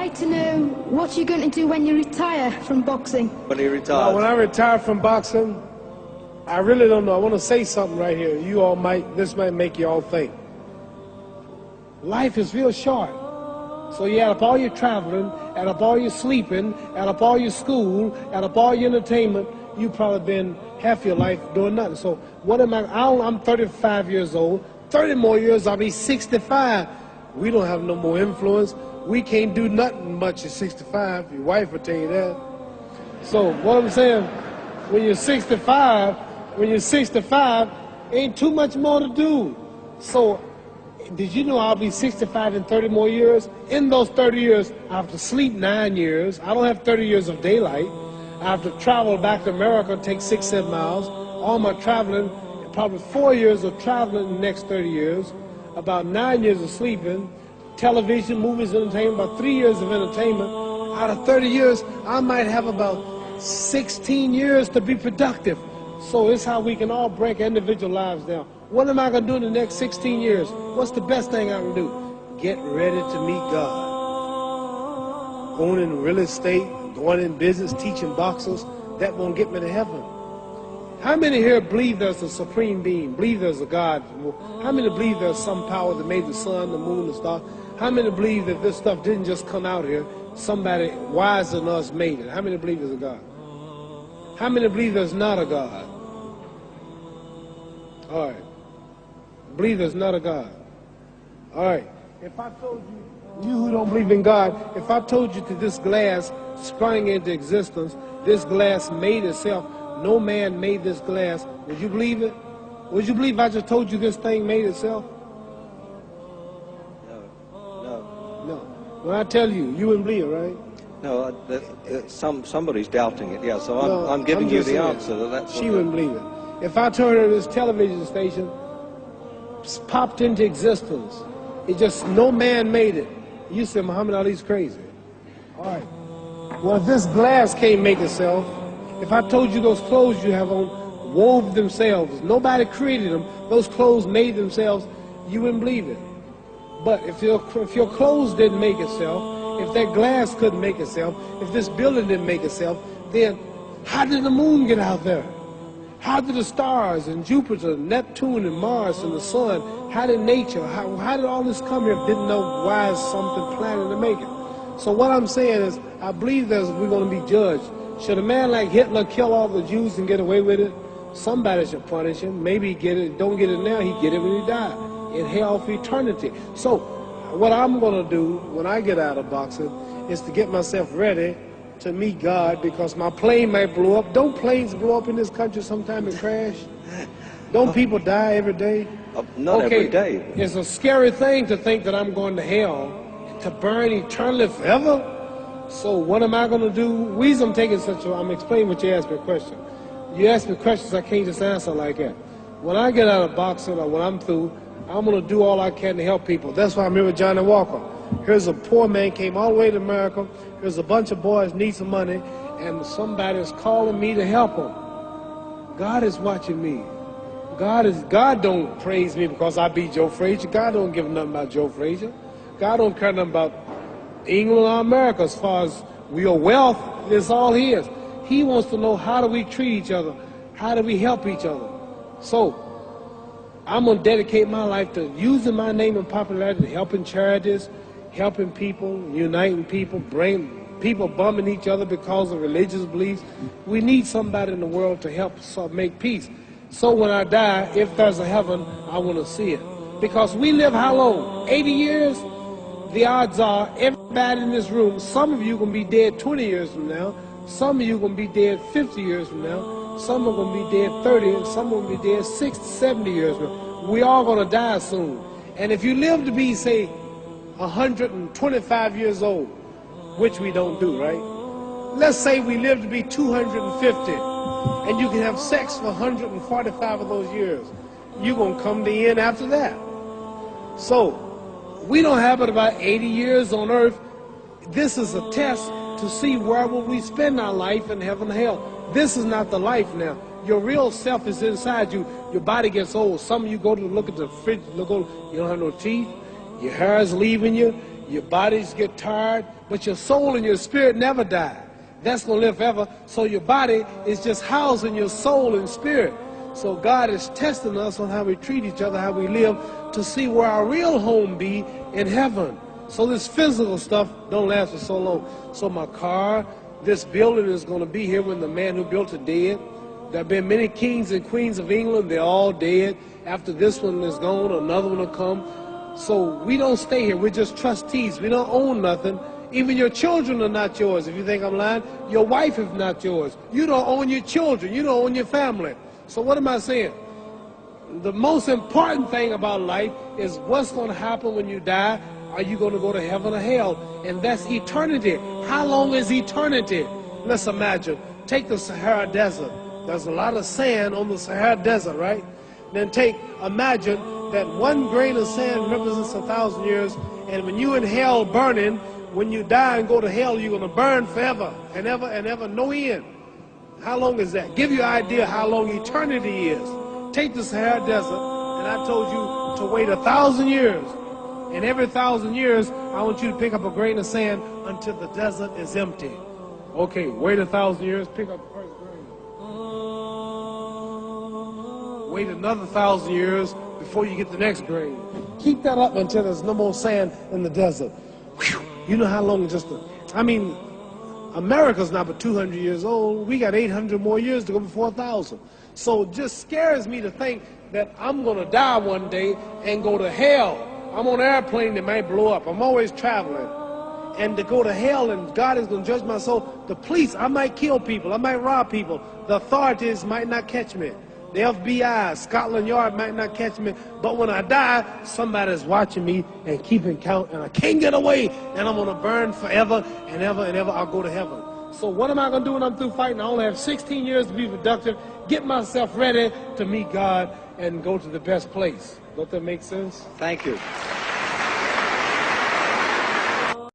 like to know what you're going to do when you retire from boxing. When he retires? Well, when I retire from boxing, I really don't know. I want to say something right here. This might make you all think. Life is real short. So you add up all your traveling, add up all your sleeping, add up all your school, add up all your entertainment, you've probably been half your life doing nothing. So what am I'm 35 years old. 30 more years, I'll be 65. We don't have no more influence. We can't do nothing much at 65. Your wife will tell you that. So what I'm saying, when you're 65, ain't too much more to do. So did you know I'll be 65 in 30 more years? In those 30 years, I have to sleep 9 years. I don't have 30 years of daylight. I have to travel back to America, take 6-7 miles. All my traveling, probably 4 years of traveling in the next 30 years, about 9 years of sleeping, television, movies, entertainment, about 3 years of entertainment. Out of 30 years, I might have about 16 years to be productive. So it's how we can all break individual lives down. What am I going to do in the next 16 years? What's the best thing I can do? Get ready to meet God. Going in real estate, going in business, teaching boxers, that won't get me to heaven. How many here believe there's a supreme being, believe there's a God? How many believe there's some power that made the sun, the moon, the stars? How many believe that this stuff didn't just come out here? Somebody wiser than us made it. How many believe there's a God? How many believe there's not a God? All right. Believe there's not a God. All right. If I told you who don't believe in God, if I told you that this glass sprang into existence, this glass made itself, no man made this glass, would you believe it? Would you believe I just told you this thing made itself? No. When I tell you, you wouldn't believe it, right? No, somebody's doubting it, yeah, so I'm giving you the answer. She wouldn't believe it. If I told her this television station popped into existence, it just, no man made it, you said Muhammad Ali's crazy. All right. Well, if this glass can't make itself, if I told you those clothes you have on wove themselves, nobody created them, those clothes made themselves, you wouldn't believe it. But if your clothes didn't make itself, if that glass couldn't make itself, if this building didn't make itself, then how did the moon get out there? How did the stars and Jupiter, Neptune and Mars and the sun, how did nature, how did all this come here if didn't know why is something planning to make it? So what I'm saying is, I believe we're going to be judged. Should a man like Hitler kill all the Jews and get away with it? Somebody should punish him. Maybe he get it, don't get it now, he get it when he died, in hell for eternity. So what I'm going to do when I get out of boxing is to get myself ready to meet God, because my plane might blow up. Don't planes blow up in this country sometime and crash? Don't people die every day? Not every day. It's a scary thing to think that I'm going to hell to burn eternally forever. So what am I going to do? I'm explaining what you asked me a question. You ask me questions I can't just answer like that. When I get out of boxing or when I'm through, I'm going to do all I can to help people. That's why I'm here with Johnny Walker. Here's a poor man, came all the way to America. Here's a bunch of boys need some money, and somebody is calling me to help them. God is watching me. God don't praise me because I beat Joe Frazier. God don't give nothing about Joe Frazier. God don't care nothing about England or America as far as your wealth. It's all his. He wants to know, how do we treat each other? How do we help each other? So I'm going to dedicate my life to using my name and popularity, helping charities, helping people, uniting people, bring people bumming each other because of religious beliefs. We need somebody in the world to help us make peace. So when I die, if there's a heaven, I want to see it. Because we live how long? 80 years? The odds are everybody in this room, some of you are going to be dead 20 years from now, some of you are going to be dead 50 years from now, some are going to be dead 30, and some are going to be dead 60, 70 years from now. We all going to die soon. And if you live to be, say, 125 years old, which we don't do, right? Let's say we live to be 250, and you can have sex for 145 of those years. You're going to come to the end after that. So we don't have but about 80 years on earth. This is a test to see where will we spend our life in heaven and hell. This is not the life now. Your real self is inside you. Your body gets old. Some of you go to look at the fridge, you don't have no teeth. Your hair is leaving you. Your bodies get tired, but your soul and your spirit never die. That's going to live forever. So your body is just housing your soul and spirit. So God is testing us on how we treat each other, how we live, to see where our real home be in heaven. So this physical stuff don't last for so long. So my car, this building is going to be here when the man who built it dead. There have been many kings and queens of England. They're all dead. After this one is gone, another one will come. So we don't stay here. We're just trustees. We don't own nothing. Even your children are not yours. If you think I'm lying, your wife is not yours. You don't own your children. You don't own your family. So what am I saying? The most important thing about life is what's going to happen when you die. Are you going to go to heaven or hell? And that's eternity. How long is eternity? Let's imagine. Take the Sahara Desert. There's a lot of sand on the Sahara Desert, right? Then imagine that one grain of sand represents 1,000 years, and when you in hell burning, when you die and go to hell, you're going to burn forever and ever, no end. How long is that? Give you an idea how long eternity is. Take the Sahara Desert, and I told you to wait 1,000 years. And every 1,000 years, I want you to pick up a grain of sand until the desert is empty. Okay, wait 1,000 years, pick up the first grain. Wait another 1,000 years before you get the next grain. Keep that up until there's no more sand in the desert. Whew. You know how long America's not but 200 years old. We got 800 more years to go before 1,000. So it just scares me to think that I'm going to die one day and go to hell. I'm on an airplane that might blow up. I'm always traveling. And to go to hell and God is going to judge my soul. The police, I might kill people. I might rob people. The authorities might not catch me. The FBI, Scotland Yard might not catch me. But when I die, somebody's watching me and keeping count. And I can't get away. And I'm going to burn forever and ever and ever. I'll go to heaven. So what am I going to do when I'm through fighting? I only have 16 years to be productive. Get myself ready to meet God and go to the best place. Don't that make sense? Thank you.